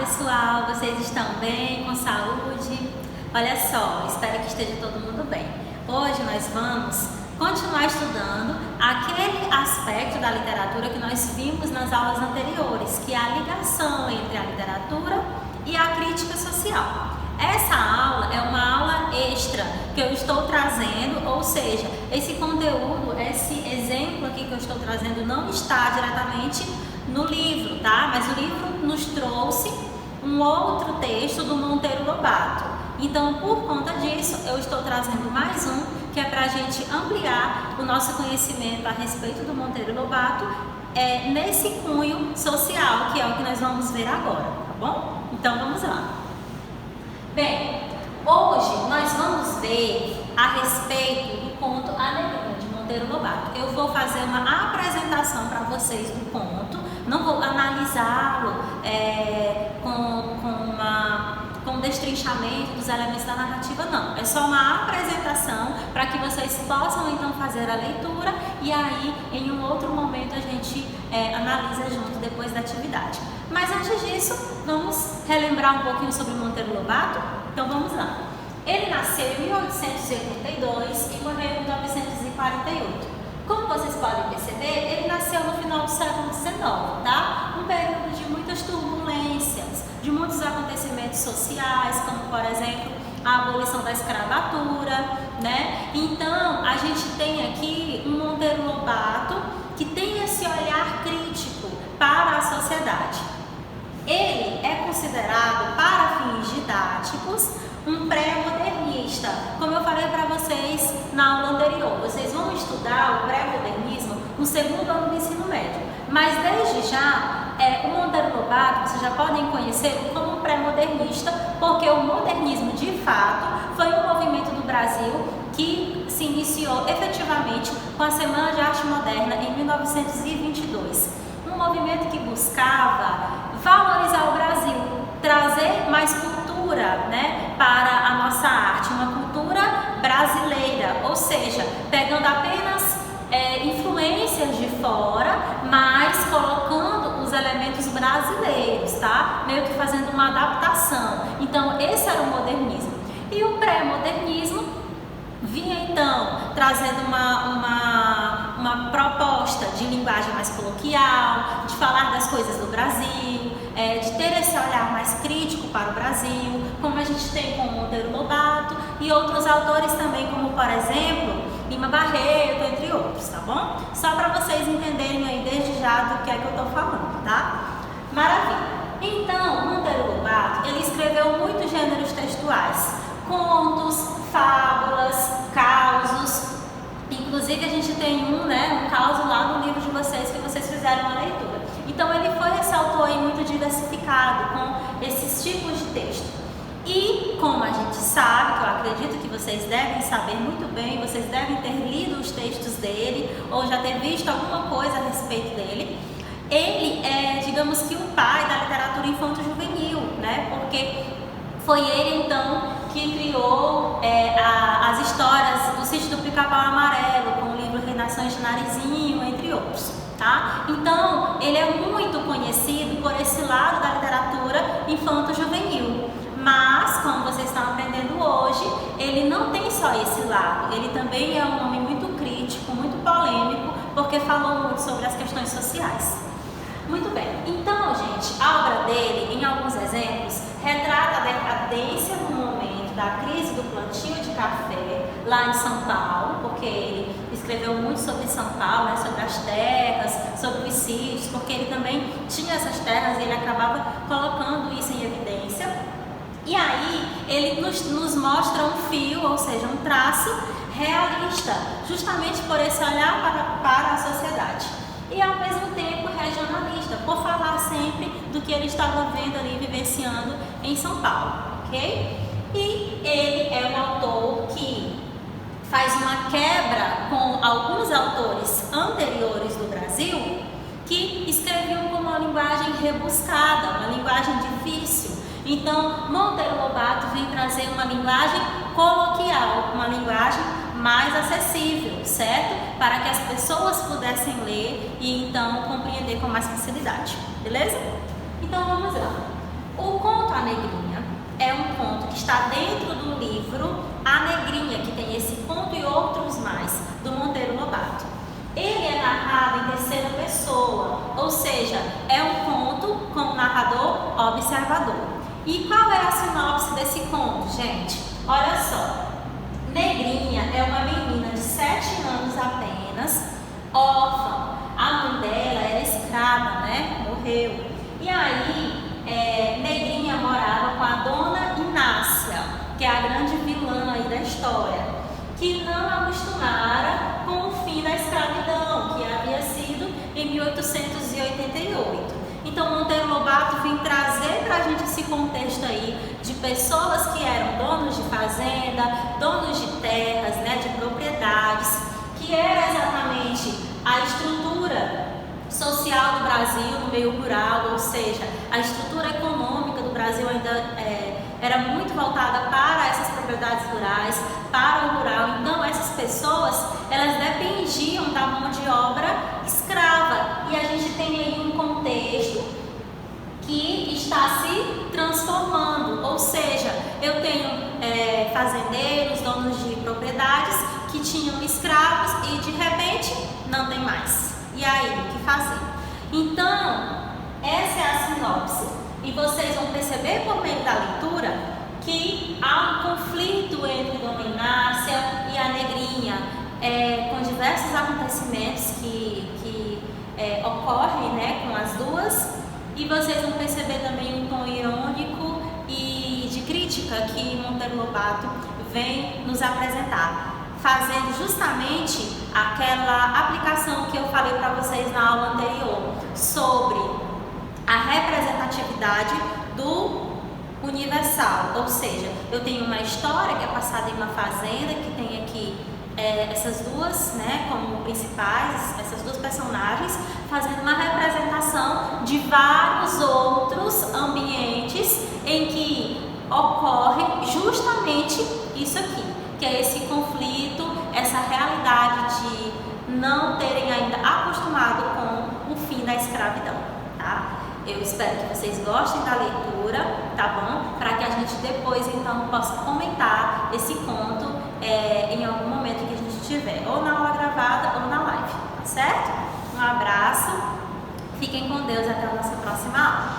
pessoal, vocês estão bem, com saúde? Olha só, espero que esteja todo mundo bem. Hoje nós vamos continuar estudando aquele aspecto da literatura que nós vimos nas aulas anteriores, que é a ligação entre a literatura e a crítica social. Essa aula é uma aula extra que eu estou trazendo, ou seja, esse conteúdo, esse exemplo aqui que eu estou trazendo não está diretamente no livro, tá? Mas o livro nos trouxe um outro texto do Monteiro Lobato. Então, por conta disso, eu estou trazendo mais um, que é para a gente ampliar o nosso conhecimento a respeito do Monteiro Lobato nesse cunho social, que é o que nós vamos ver agora, tá bom? Então, vamos lá. Bem, hoje nós vamos ver a respeito do conto A Negrinha, de Monteiro Lobato. Eu vou fazer uma apresentação para vocês do conto, não vou analisá-lo com destrinchamento dos elementos da narrativa, não. É só uma apresentação para que vocês possam então fazer a leitura e aí em um outro momento a gente analisa junto depois da atividade. Mas antes disso, vamos relembrar um pouquinho sobre Monteiro Lobato? Então vamos lá. Ele nasceu em 1882 e morreu em 1948. Como vocês podem perceber, ele nasceu no final do século XIX, tá? Um período de muitas turbulências, de muitos acontecimentos sociais, como por exemplo a abolição da escravatura, né? Então a gente tem aqui um Monteiro Lobato que tem esse olhar crítico para a sociedade. Ele é considerado, para fins didáticos, um pré-modernista. Como eu falei para vocês na aula anterior, vocês vão estudar o pré-modernismo no segundo ano do ensino médio. Mas desde já, o Monteiro Lobato, vocês já podem conhecê-lo como pré-modernista, porque o modernismo, de fato, foi um movimento do Brasil que se iniciou efetivamente com a Semana de Arte Moderna em 1922. Um movimento que buscava valorizar o Brasil, trazer mais cultura, né, para a nossa arte, uma cultura brasileira, ou seja, pegando apenas influências de fora, mas colocando os elementos brasileiros, tá? Meio que fazendo uma adaptação. Então, esse era o modernismo. E o pré-modernismo vinha então trazendo uma proposta de linguagem mais coloquial, de falar das coisas do Brasil, de ter esse olhar mais crítico para o Brasil, como a gente tem com o Monteiro Lobato e outros autores também, como por exemplo Lima Barreto, entre outros, tá bom? Só para vocês entenderem aí desde já do que é que eu estou falando, tá? Maravilha! Então, Monteiro Lobato, ele escreveu muitos gêneros textuais, contos, fábulas, causos. Inclusive a gente tem um causo lá no livro de vocês que vocês fizeram a leitura. Então ele foi esse autor aí muito diversificado com esses tipos de texto. E como a gente sabe, que eu acredito que vocês devem saber muito bem, vocês devem ter lido os textos dele ou já ter visto alguma coisa a respeito dele. Ele é, digamos que, o pai da literatura infanto-juvenil, né? Porque foi ele então que criou as histórias do Sítio do Pica-Pau Amarelo, com o livro Reinações de Narizinho, entre outros, tá? Então, ele é muito conhecido por esse lado da literatura infanto-juvenil. Mas, como vocês estão aprendendo hoje, ele não tem só esse lado. Ele também é um homem muito crítico, muito polêmico, porque falou muito sobre as questões sociais. Muito bem, então, gente, a obra dele, em alguns exemplos, retrata a decadência no momento da crise do plantio de café lá em São Paulo, porque ele escreveu muito sobre São Paulo, né, sobre as terras, sobre os sítios, porque ele também tinha essas terras e ele acabava colocando isso em evidência. E aí ele nos mostra um fio, ou seja, um traço realista, justamente por esse olhar para a sociedade. E ao mesmo tempo regionalista, por falar sempre do que ele estava vendo ali, vivenciando em São Paulo, ok? E ele é um autor que faz uma quebra com alguns autores anteriores do Brasil que escreviam com uma linguagem rebuscada, uma linguagem difícil. Então, Monteiro Lobato vem trazer uma linguagem coloquial, uma linguagem mais acessível, certo? Para que as pessoas pudessem ler e então compreender com mais facilidade, beleza? Então vamos lá. O conto A Negrinha é um conto que está dentro do livro A Negrinha, que tem esse conto e outros mais, do Monteiro Lobato. Ele é narrado em terceira pessoa, ou seja, é um conto com o narrador observador. E qual é a sinopse desse conto, gente? Olha só, Negrinha é uma menina de 7 anos apenas, órfã. A mãe dela era escrava, né? Morreu. E aí, Negrinha morava com a dona Inácia, que é a grande vilã aí da história, que não acostumara com o fim da escravidão, que havia sido em 1888. Então, Monteiro Lobato vem trazer para a gente esse contexto aí de pessoas que eram donos de fazenda, donos de terras, né, de propriedades, que era exatamente a estrutura social do Brasil no meio rural, ou seja, a estrutura econômica do Brasil ainda era muito voltada para essas propriedades rurais, para o rural. Então essas pessoas, elas dependiam da mão de obra escrava, e a gente tem aí um contexto que está se transformando, ou seja, eu tenho fazendeiros, donos de propriedades que tinham escravos e de repente não tem mais. E aí, o que fazer? Então, essa é a sinopse. E vocês vão perceber por meio da leitura que há um conflito entre Dona Inácia e a Negrinha, com diversos acontecimentos que ocorrem, né, com as duas. E vocês vão perceber também um tom irônico e de crítica que Monteiro Lobato vem nos apresentar, fazendo justamente aquela aplicação que eu falei para vocês na aula anterior sobre a representatividade do universal, ou seja, eu tenho uma história que é passada em uma fazenda, que tem aqui essas duas, né, como principais, essas duas personagens, fazendo uma representação de vários outros ambientes em que ocorre justamente isso aqui, que é esse conflito, essa realidade de não terem ainda acostumado com o fim da escravidão, tá? Eu espero que vocês gostem da leitura, tá bom? Para que a gente depois, então, possa comentar esse conto em algum momento que a gente tiver, ou na aula gravada ou na live, tá certo? Um abraço, fiquem com Deus, até a nossa próxima aula.